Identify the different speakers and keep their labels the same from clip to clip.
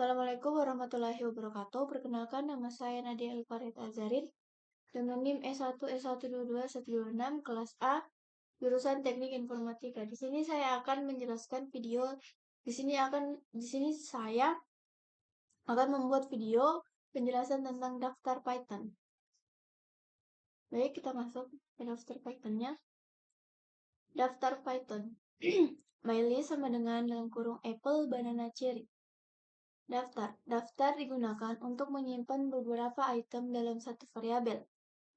Speaker 1: Assalamualaikum warahmatullahi wabarakatuh. Perkenalkan, nama saya Nadia Elfarid Azarin dengan NIM S1S122-126 kelas A, jurusan Teknik Informatika. Di sini saya akan menjelaskan video. Di sini saya akan membuat video penjelasan tentang daftar Python. Baik, kita masuk ke daftar Python-nya. Daftar Python. MyList sama dengan dalam kurung apple, banana, cherry. Daftar digunakan untuk menyimpan beberapa item dalam satu variabel.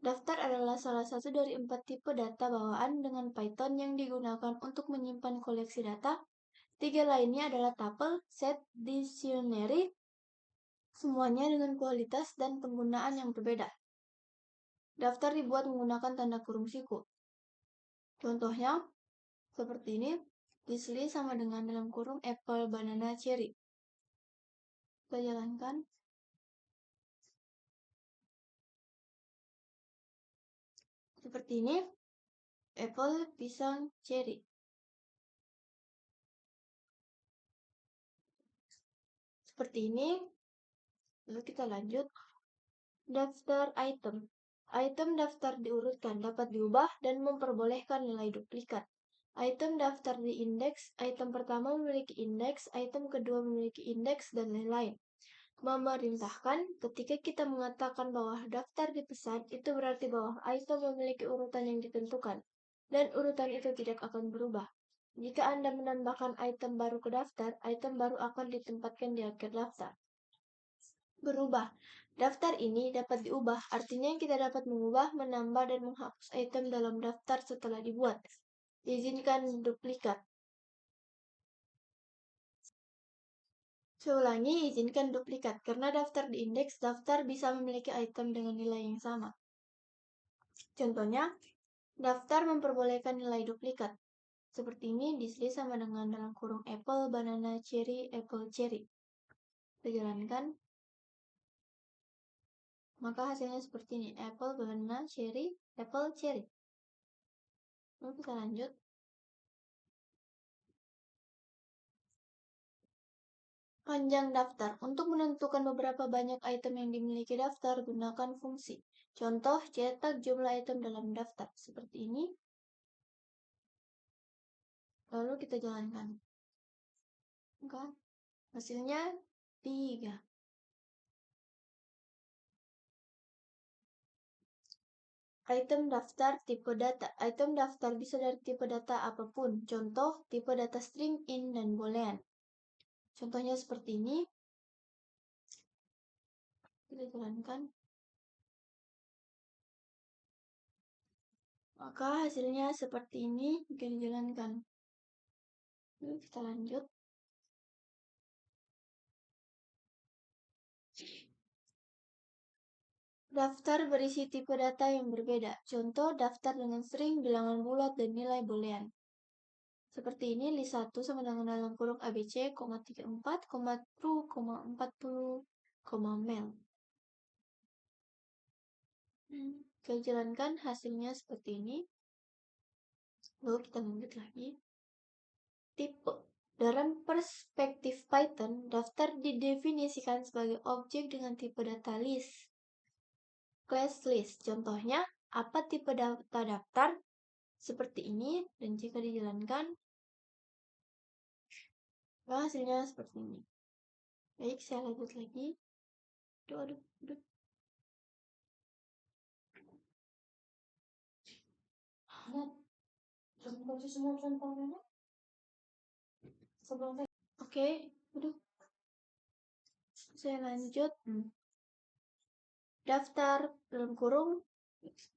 Speaker 1: Daftar adalah salah satu dari 4 tipe data bawaan dengan Python yang digunakan untuk menyimpan koleksi data. 3 lainnya adalah tuple, set, dictionary, semuanya dengan kualitas dan penggunaan yang berbeda. Daftar dibuat menggunakan tanda kurung siku. Contohnya, seperti ini, disley sama dengan dalam kurung apple, banana, cherry. Kita jalankan. Seperti ini, apple, pisang, cherry. Seperti ini. Lalu kita lanjut. Daftar item. Item daftar diurutkan, dapat diubah, dan memperbolehkan nilai duplikat. Item daftar di indeks. Item pertama memiliki indeks, item kedua memiliki indeks, dan lain-lain. Memerintahkan, ketika kita mengatakan bahwa daftar dipesan, itu berarti bahwa item memiliki urutan yang ditentukan, dan urutan itu tidak akan berubah. Jika Anda menambahkan item baru ke daftar, item baru akan ditempatkan di akhir daftar. Berubah. Daftar ini dapat diubah, artinya kita dapat mengubah, menambah, dan menghapus item dalam daftar setelah dibuat. Izinkan duplikat. Saya ulangi, izinkan duplikat. Karena daftar di indeks, daftar bisa memiliki item dengan nilai yang sama. Contohnya, daftar memperbolehkan nilai duplikat. Seperti ini, disley sama dengan dalam kurung apple, banana, cherry, apple, cherry. Kita jalankan. Maka hasilnya seperti ini, apple, banana, cherry, apple, cherry. Lalu kita lanjut. Panjang daftar. Untuk menentukan beberapa banyak item yang dimiliki daftar, gunakan fungsi. Contoh, cetak jumlah item dalam daftar. Seperti ini. Lalu kita jalankan. Oke. Hasilnya 3. Item daftar tipe data. Item daftar bisa dari tipe data apapun. Contoh, tipe data string, int, dan boolean. Contohnya seperti ini. Kita jalankan. Maka hasilnya seperti ini. Kita jalankan. Lalu kita lanjut. Daftar berisi tipe data yang berbeda. Contoh, daftar dengan string, bilangan bulat, dan nilai boolean. Seperti ini, list 1 sama dengan dalam kurung ABC, 34, true, 40, mel. Kita jalankan, hasilnya seperti ini. Lalu kita lanjut lagi. Tipe. Dalam perspektif Python, daftar didefinisikan sebagai objek dengan tipe data list. Class list. Contohnya, apa tipe data daftar? Seperti ini, dan jika dijalankan, hasilnya seperti ini. Baik, saya lanjut lagi. Aduh. Oke, saya lanjut. Daftar dalam kurung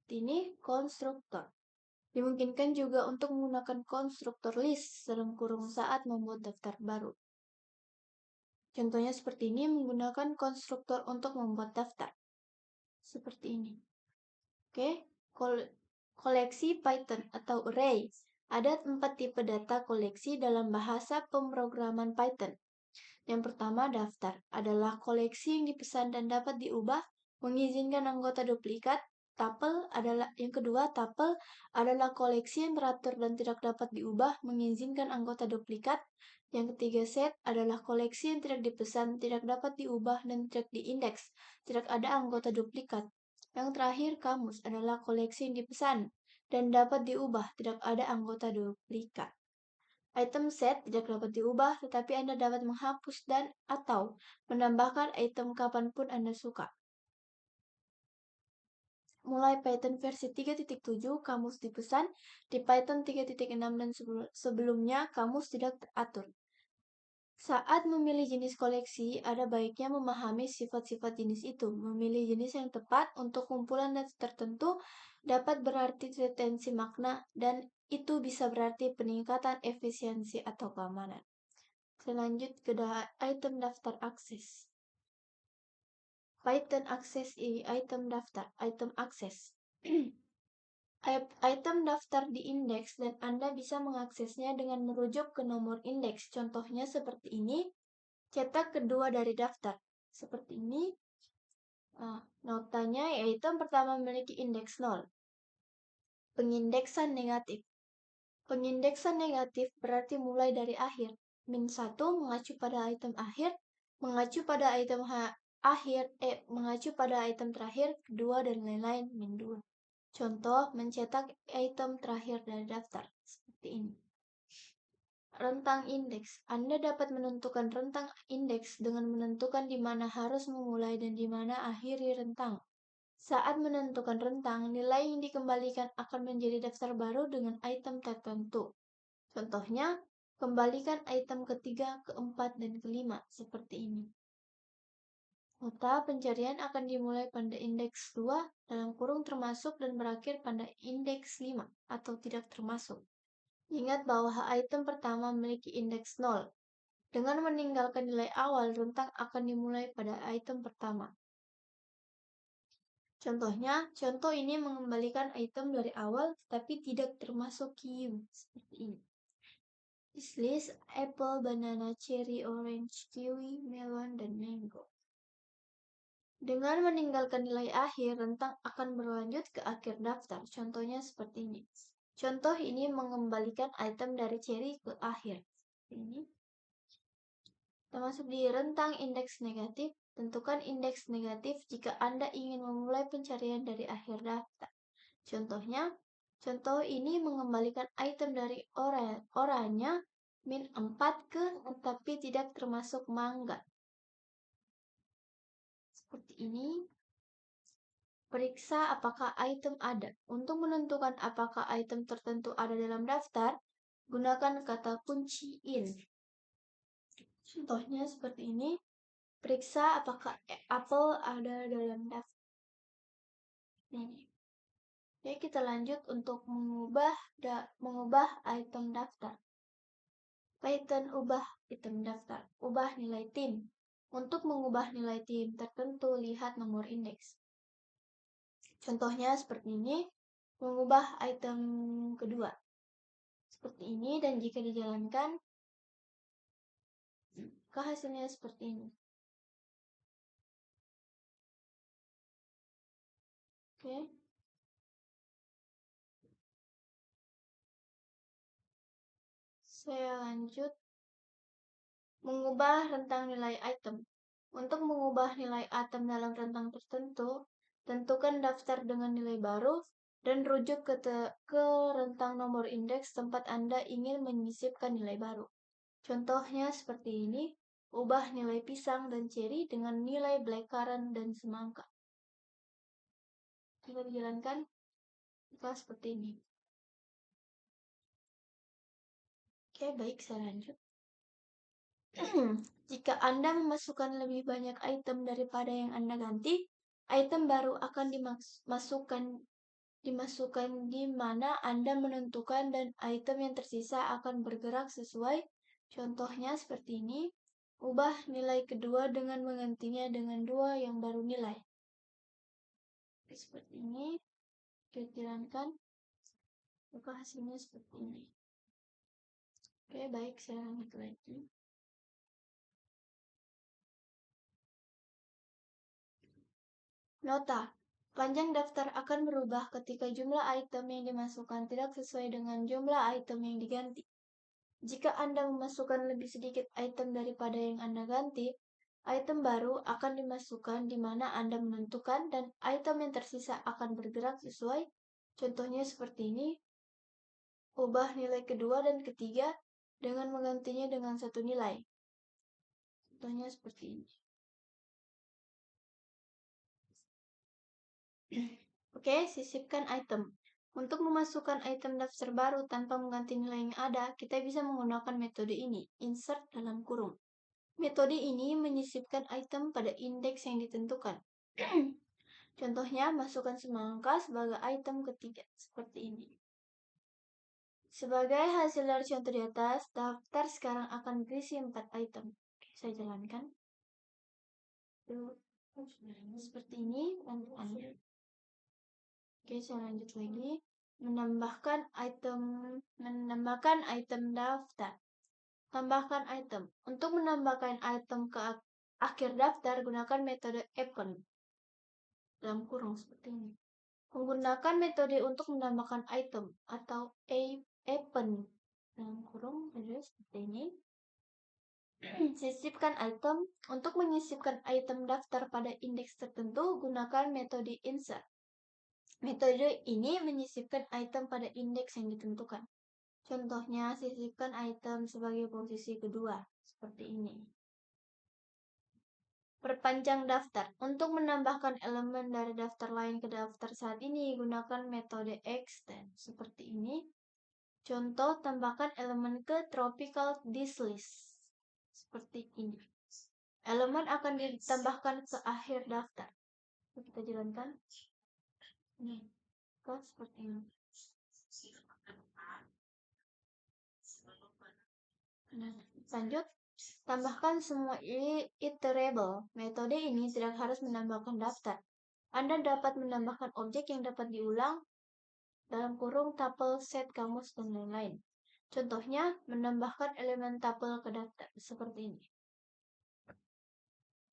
Speaker 1: ini konstruktor. Dimungkinkan juga untuk menggunakan konstruktor list dalam kurung saat membuat daftar baru. Contohnya seperti ini, menggunakan konstruktor untuk membuat daftar. Seperti ini. Oke, koleksi Python atau array. Ada 4 tipe data koleksi dalam bahasa pemrograman Python. Yang pertama, daftar adalah koleksi yang dipesan dan dapat diubah, mengizinkan anggota duplikat. Yang kedua, tuple adalah koleksi yang teratur dan tidak dapat diubah, mengizinkan anggota duplikat. Yang ketiga set adalah koleksi yang tidak dipesan, tidak dapat diubah, dan tidak diindeks. Tidak ada anggota duplikat. Yang terakhir, kamus adalah koleksi yang dipesan dan dapat diubah, tidak ada anggota duplikat. Item set tidak dapat diubah, tetapi Anda dapat menghapus dan atau menambahkan item kapanpun Anda suka. Mulai Python versi 3.7, kamus dipesan. Di Python 3.6 dan sebelumnya, kamus tidak teratur. Saat memilih jenis koleksi, ada baiknya memahami sifat-sifat jenis itu. Memilih jenis yang tepat untuk kumpulan data tertentu dapat berarti retensi makna, dan itu bisa berarti peningkatan efisiensi atau keamanan. Selanjut ke item daftar akses. Python akses item daftar, item akses. Item daftar diindeks dan Anda bisa mengaksesnya dengan merujuk ke nomor indeks. Contohnya seperti ini. Cetak kedua dari daftar. Seperti ini. Notanya yaitu yang pertama memiliki indeks 0. Pengindeksan negatif. Pengindeksan negatif berarti mulai dari akhir. -1 mengacu pada item akhir, mengacu pada item akhir, mengacu pada item terakhir, kedua, dan lain-lain, -2. Contoh, mencetak item terakhir dari daftar. Seperti ini. Rentang indeks. Anda dapat menentukan rentang indeks dengan menentukan di mana harus memulai dan di mana akhiri rentang. Saat menentukan rentang, nilai yang dikembalikan akan menjadi daftar baru dengan item tertentu. Contohnya, kembalikan item ketiga, keempat, dan kelima, seperti ini. Nota pencarian akan dimulai pada indeks 2 dalam kurung termasuk dan berakhir pada indeks 5 atau tidak termasuk. Ingat bahwa item pertama memiliki indeks 0. Dengan meninggalkan nilai awal, rentang akan dimulai pada item pertama. Contohnya, contoh ini mengembalikan item dari awal tapi tidak termasuk queue. Seperti ini. This list apple, banana, cherry, orange, kiwi, melon, dan mango. Dengan meninggalkan nilai akhir, rentang akan berlanjut ke akhir daftar. Contohnya seperti ini. Contoh ini mengembalikan item dari cherry ke akhir. Ini. Termasuk di rentang indeks negatif, tentukan indeks negatif jika Anda ingin memulai pencarian dari akhir daftar. Contohnya, contoh ini mengembalikan item dari oranye -4 ke tetapi tidak termasuk mangga. Seperti ini. Periksa apakah item ada. Untuk menentukan apakah item tertentu ada dalam daftar, gunakan kata kunci in. Contohnya seperti ini. Periksa apakah apel ada dalam daftar. Ini. Oke, kita lanjut untuk mengubah item daftar. Python ubah item daftar. Ubah nilai tim. Untuk mengubah nilai tim tertentu, lihat nomor indeks. Contohnya seperti ini. Mengubah item kedua. Seperti ini, dan jika dijalankan, maka hasilnya seperti ini. Oke. Saya lanjut. Mengubah rentang nilai item. Untuk mengubah nilai item dalam rentang tertentu, tentukan daftar dengan nilai baru dan rujuk ke rentang nomor indeks tempat Anda ingin menyisipkan nilai baru. Contohnya seperti ini. Ubah nilai pisang dan cherry dengan nilai blackcurrant dan semangka. Kita dijalankan, maka seperti ini. Oke, baik, saya lanjut. Jika Anda memasukkan lebih banyak item daripada yang Anda ganti, item baru akan dimasukkan di mana Anda menentukan dan item yang tersisa akan bergerak sesuai. Contohnya seperti ini. Ubah nilai kedua dengan menggantinya dengan 2 yang baru nilai. Seperti ini. Kita jalankan. Maka hasilnya seperti ini. Oke, baik, saya lanjut lagi. Nota, panjang daftar akan berubah ketika jumlah item yang dimasukkan tidak sesuai dengan jumlah item yang diganti. Jika Anda memasukkan lebih sedikit item daripada yang Anda ganti, item baru akan dimasukkan di mana Anda menentukan dan item yang tersisa akan bergerak sesuai. Contohnya seperti ini. Ubah nilai kedua dan ketiga dengan menggantinya dengan satu nilai. Contohnya seperti ini. Oke, sisipkan item. Untuk memasukkan item daftar baru tanpa mengganti nilai yang ada, kita bisa menggunakan metode ini, insert dalam kurung. Metode ini menyisipkan item pada indeks yang ditentukan. Contohnya, masukkan semua angka sebagai item ketiga, seperti ini. Sebagai hasil dari contoh di atas, daftar sekarang akan berisi 4 item. Saya jalankan. Seperti ini bentukannya. Oke, saya lanjut lagi. Menambahkan item daftar. Tambahkan item. Untuk menambahkan item ke akhir daftar, gunakan metode append. Dalam kurung seperti ini. Menggunakan metode untuk menambahkan item atau append. Dalam kurung seperti ini. Sisipkan item. Untuk menyisipkan item daftar pada indeks tertentu, gunakan metode insert. Metode ini menyisipkan item pada indeks yang ditentukan. Contohnya, sisipkan item sebagai posisi kedua, seperti ini. Perpanjang daftar. Untuk menambahkan elemen dari daftar lain ke daftar saat ini, gunakan metode extend, seperti ini. Contoh, tambahkan elemen ke tropical dislist, seperti ini. Elemen akan ditambahkan ke akhir daftar. Kita jalankan. Ini, seperti ini. Lanjut, tambahkan semua iterable. Metode ini tidak harus menambahkan daftar. Anda dapat menambahkan objek yang dapat diulang dalam kurung tuple, set, kamus, dan lain-lain. Contohnya, menambahkan elemen tuple ke daftar seperti ini.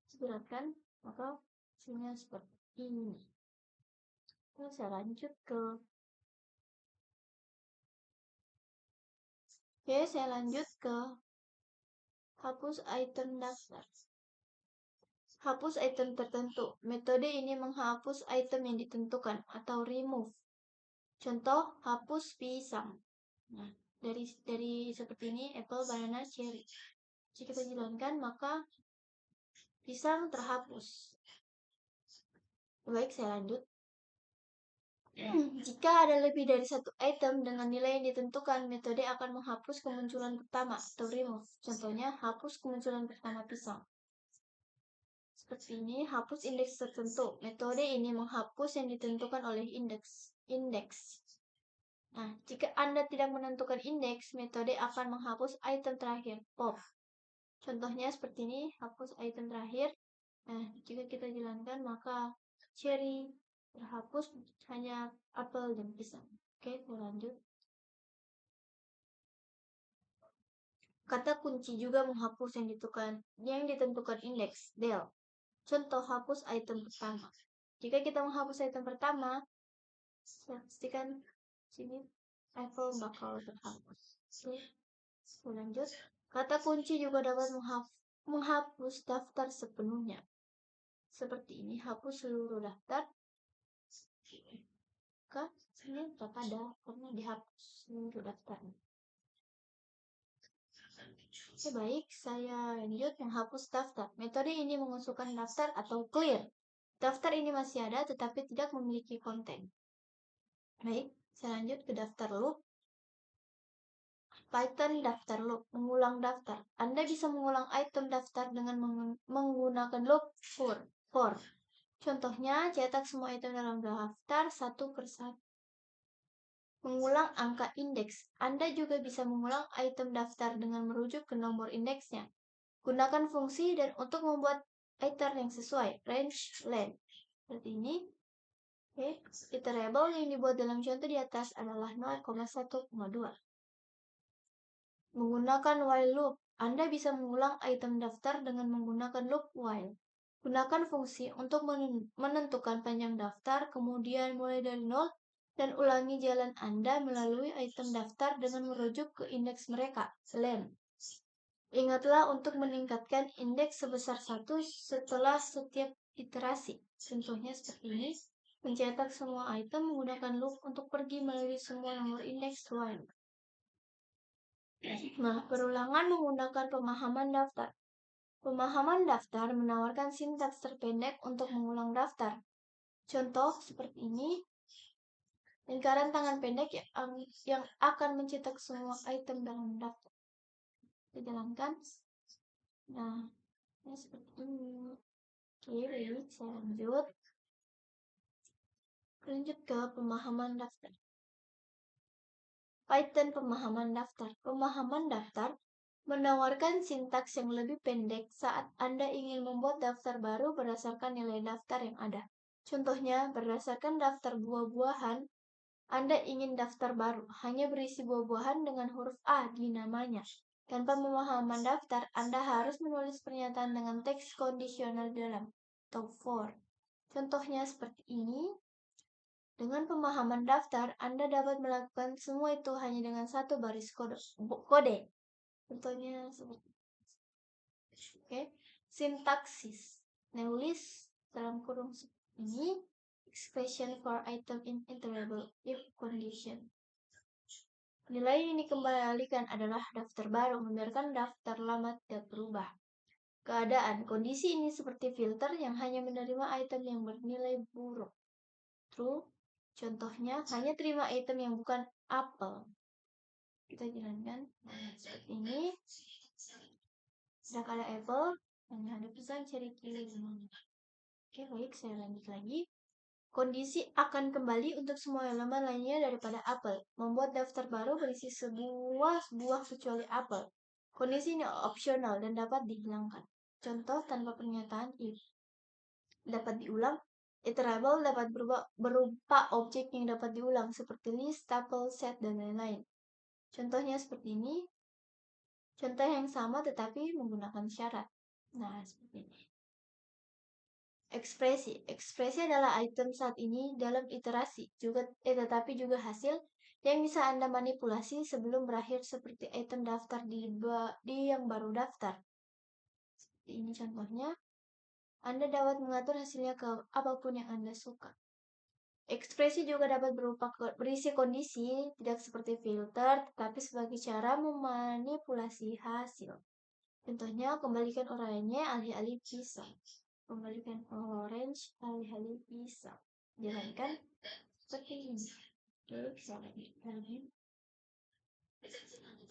Speaker 1: Silakan, maka hasilnya seperti ini. Lalu saya lanjut ke saya lanjut ke hapus item daftar. Hapus item tertentu. Metode ini menghapus item yang ditentukan atau remove. Contoh, hapus pisang. Nah, dari seperti ini, apple, banana, cherry. Jika kita jalankan, maka pisang terhapus. Baik, saya lanjut. Jika ada lebih dari satu item dengan nilai yang ditentukan, metode akan menghapus kemunculan pertama atau remove. Contohnya, hapus kemunculan pertama pisang. Seperti ini, hapus indeks tertentu. Metode ini menghapus yang ditentukan oleh indeks. Nah, jika Anda tidak menentukan indeks, metode akan menghapus item terakhir, pop. Contohnya seperti ini, hapus item terakhir. Nah, jika kita jalankan, maka cherry terhapus, hanya apel dan pisang. Oke, kita lanjut. Kata kunci juga menghapus yang ditentukan indeks, del. Contoh, hapus item pertama. Jika kita menghapus item pertama, pastikan sini apple bakal terhapus. Oke, lanjut. Kata kunci juga dapat menghapus daftar sepenuhnya. Seperti ini, hapus seluruh daftar. Sini tak ada karena dihapus seluruh daftar. Baik, saya lanjut menghapus daftar. Metode ini mengusulkan daftar atau clear. Daftar ini masih ada tetapi tidak memiliki konten. Baik, saya lanjut ke daftar loop. Python daftar loop, mengulang daftar. Anda bisa mengulang item daftar dengan menggunakan loop for. Contohnya, cetak semua item dalam daftar satu persatu. Mengulang angka indeks. Anda juga bisa mengulang item daftar dengan merujuk ke nomor indeksnya. Gunakan fungsi dan untuk membuat iter yang sesuai, range length. Seperti ini. Oke, iterable yang dibuat dalam contoh di atas adalah 0,1,2. Menggunakan while loop. Anda bisa mengulang item daftar dengan menggunakan loop while. Gunakan fungsi untuk menentukan panjang daftar, kemudian mulai dari 0 dan ulangi jalan Anda melalui item daftar dengan merujuk ke indeks mereka, len. Ingatlah untuk meningkatkan indeks sebesar 1 setelah setiap iterasi. Contohnya seperti ini. Mencetak semua item menggunakan loop untuk pergi melalui semua nomor indeks while. Nah, perulangan menggunakan pemahaman daftar. Pemahaman daftar menawarkan sintaks terpendek untuk mengulang daftar. Contoh seperti ini. Lingkaran tangan pendek yang akan mencetak semua item dalam daftar. Kita jalankan. Nah, ini seperti ini. Oke, baik, saya lanjut. Lanjut ke pemahaman daftar. Python pemahaman daftar. Pemahaman daftar menawarkan sintaks yang lebih pendek saat Anda ingin membuat daftar baru berdasarkan nilai daftar yang ada. Contohnya, berdasarkan daftar buah-buahan, Anda ingin daftar baru, hanya berisi buah-buahan dengan huruf A di namanya. Tanpa pemahaman daftar, Anda harus menulis pernyataan dengan teks kondisional dalam atau for. Contohnya seperti ini. Dengan pemahaman daftar, Anda dapat melakukan semua itu hanya dengan satu baris kode. Contohnya seperti Oke. Sintaksis. Nulis dalam kurung seperti ini. Expression for item in iterable if condition. Nilai yang dikembalikan adalah daftar baru, membiarkan daftar lama tidak berubah. Keadaan kondisi ini seperti filter yang hanya menerima item yang bernilai buruk. True. Contohnya, hanya terima item yang bukan apel. Kita jalankan seperti ini. Sedangkan ada apple, hanya ada pesan cari kiri. Oke, baik, saya lanjut lagi. Kondisi akan kembali untuk semua elemen lainnya daripada apel. Membuat daftar baru berisi sebuah buah kecuali apel. Kondisi ini opsional dan dapat dihilangkan. Contoh tanpa pernyataan if. Dapat diulang. Iterable dapat berupa objek yang dapat diulang seperti list, tuple, set, dan lain-lain. Contohnya seperti ini. Contoh yang sama tetapi menggunakan syarat. Nah, seperti ini. Ekspresi. Ekspresi adalah item saat ini dalam iterasi, tetapi juga hasil yang bisa Anda manipulasi sebelum berakhir seperti item daftar di yang baru daftar. Seperti ini contohnya. Anda dapat mengatur hasilnya ke apapun yang Anda suka. Ekspresi juga dapat berisi kondisi, tidak seperti filter, tetapi sebagai cara memanipulasi hasil. Contohnya, kembalikan oranye alih-alih pisang. Kembalikan orange alih-alih pisang. Jalankan seperti ini.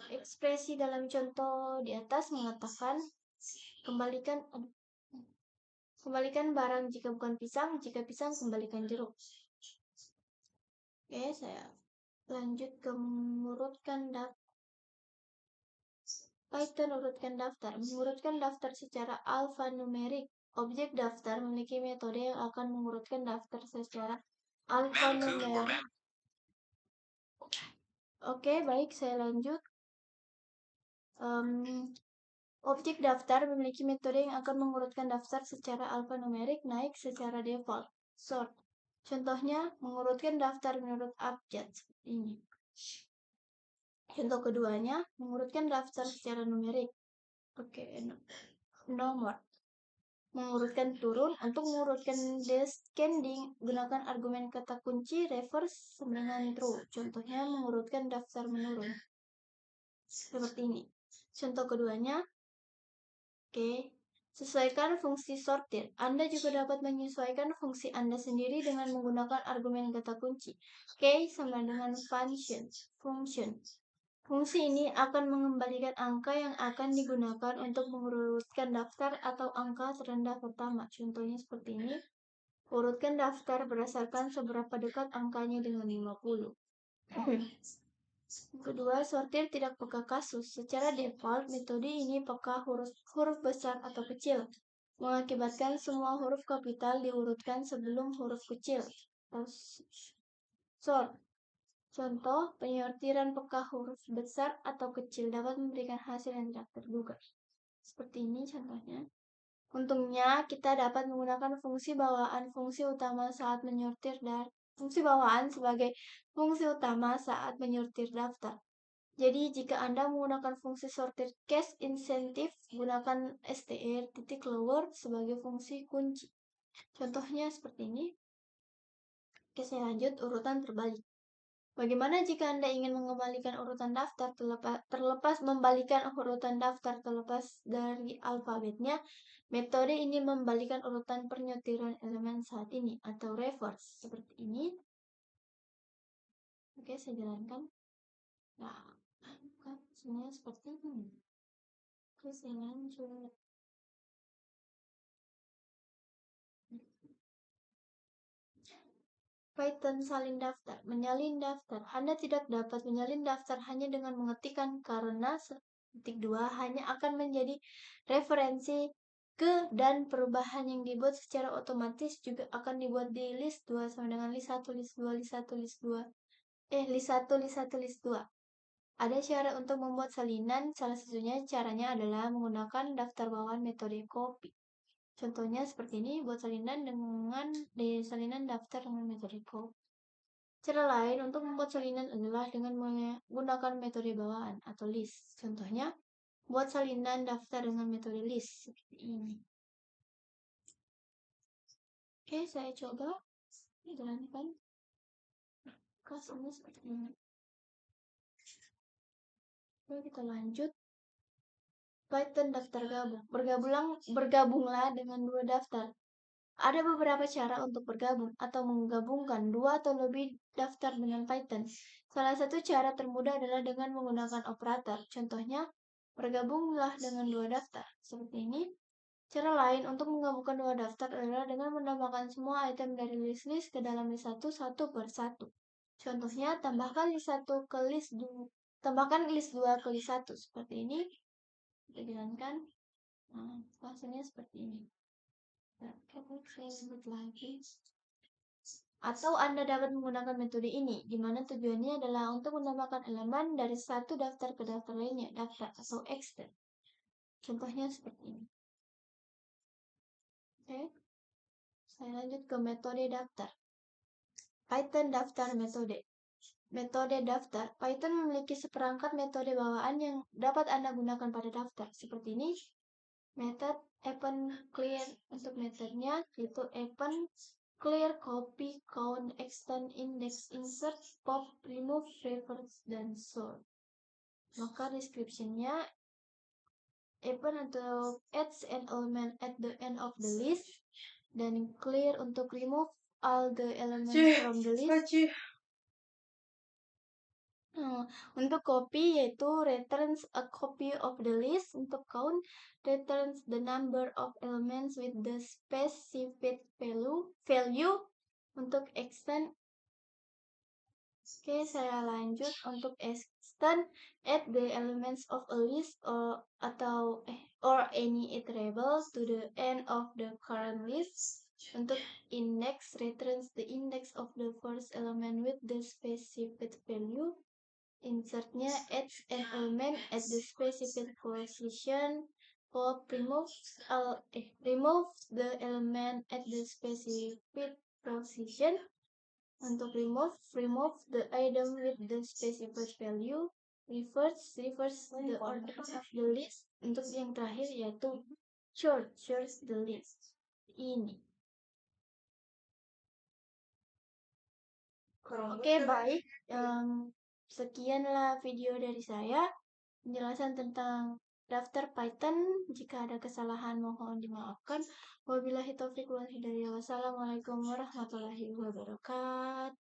Speaker 1: Ekspresi dalam contoh di atas mengatakan kembalikan barang jika bukan pisang, jika pisang kembalikan jeruk. Oke, saya lanjut ke mengurutkan daftar. Python urutkan daftar. Mengurutkan daftar secara alfanumerik. Objek daftar memiliki metode yang akan mengurutkan daftar secara alfanumerik. Oke, baik, saya lanjut. Objek daftar memiliki metode yang akan mengurutkan daftar secara alfanumerik naik secara default. Sort. Contohnya, mengurutkan daftar menurut abjad seperti ini. Contoh keduanya, mengurutkan daftar secara numerik. Oke, nomor. Mengurutkan turun. Untuk mengurutkan descending, gunakan argumen kata kunci reverse dengan true. Contohnya, mengurutkan daftar menurun. Seperti ini. Contoh keduanya, oke. Sesuaikan fungsi sortir. Anda juga dapat menyesuaikan fungsi Anda sendiri dengan menggunakan argumen kata kunci. Case sama dengan function. Fungsi ini akan mengembalikan angka yang akan digunakan untuk mengurutkan daftar atau angka terendah pertama. Contohnya seperti ini. Urutkan daftar berdasarkan seberapa dekat angkanya dengan 50. Kedua, sortir tidak peka kasus. Secara default, metode ini peka huruf besar atau kecil, mengakibatkan semua huruf kapital diurutkan sebelum huruf kecil. Sort. Contoh, penyortiran peka huruf besar atau kecil dapat memberikan hasil yang tidak terduga. Seperti ini contohnya. Untungnya, kita dapat menggunakan fungsi bawaan fungsi utama saat menyortir fungsi bawaan sebagai fungsi utama saat menyortir daftar. Jadi jika Anda menggunakan fungsi sortir cache insentif, gunakan str titik lower sebagai fungsi kunci. Contohnya seperti ini. Oke, saya lanjut urutan terbalik. Bagaimana jika Anda ingin mengembalikan urutan daftar terlepas membalikan urutan daftar terlepas dari alfabetnya? Metode ini membalikan urutan penyortiran elemen saat ini atau reverse seperti ini. Oke, saya jalankan. Nah, kan sebenarnya seperti ini. Oke, saya lanjut. Python salin daftar. Menyalin daftar. Anda tidak dapat menyalin daftar hanya dengan mengetikkan karena titik 2 hanya akan menjadi referensi ke dan perubahan yang dibuat secara otomatis juga akan dibuat di list 2 sama dengan list 1, list 2, list 1, list 2. List 1, list 1, list 2. Ada syarat untuk membuat salinan, salah satunya caranya adalah menggunakan daftar bawaan metode copy. Contohnya seperti ini, buat salinan salinan daftar dengan metode copy. Cara lain untuk membuat salinan adalah dengan menggunakan metode bawaan atau list. Contohnya, buat salinan daftar dengan metode list seperti ini. Oke, saya coba jalankan. Kasusnya seperti ini. Oke, kita lanjut. Python daftar gabung. Bergabunglah dengan dua daftar. Ada beberapa cara untuk bergabung atau menggabungkan dua atau lebih daftar dengan Python. Salah satu cara termudah adalah dengan menggunakan operator. Contohnya, bergabunglah dengan dua daftar. Seperti ini. Cara lain untuk menggabungkan dua daftar adalah dengan menambahkan semua item dari list-list ke dalam list 1 satu per satu. Contohnya, tambahkan list 1 ke list 2. Tambahkan list 2 ke list 1. Seperti ini. Kita jalankan. Nah, hasilnya seperti ini. Saya sebut lagi. Atau Anda dapat menggunakan metode ini, di mana tujuannya adalah untuk menambahkan elemen dari satu daftar ke daftar lainnya, daftar atau extend. Contohnya seperti ini. Oke, saya lanjut ke metode daftar. Python daftar metode. Metode daftar. Python memiliki seperangkat metode bawaan yang dapat Anda gunakan pada daftar. Seperti ini. Method append clear. Untuk metodenya yaitu append clear, copy, count, extend, index, insert, pop, remove, reverse, dan sort. Maka description-nya append untuk adds an element at the end of the list, dan clear untuk remove all the elements from the list. Untuk copy yaitu returns a copy of the list. Untuk count returns the number of elements with the specified value. Untuk extend, oke, saya lanjut. Untuk extend, add the elements of a list or any iterable to the end of the current list. Untuk index, returns the index of the first element with the specified value. Insertnya adds an element at the specified position. Pop remove the element at the specified position. Untuk remove the item with the specified value. Reverse the order of the list. Untuk yang terakhir yaitu sort the list. Ini. Oke, baik. Sekianlah video dari saya. Penjelasan tentang daftar Python. Jika ada kesalahan mohon dimaafkan. Wabillahi taufiq wal hidayah. Wassalamualaikum warahmatullahi wabarakatuh.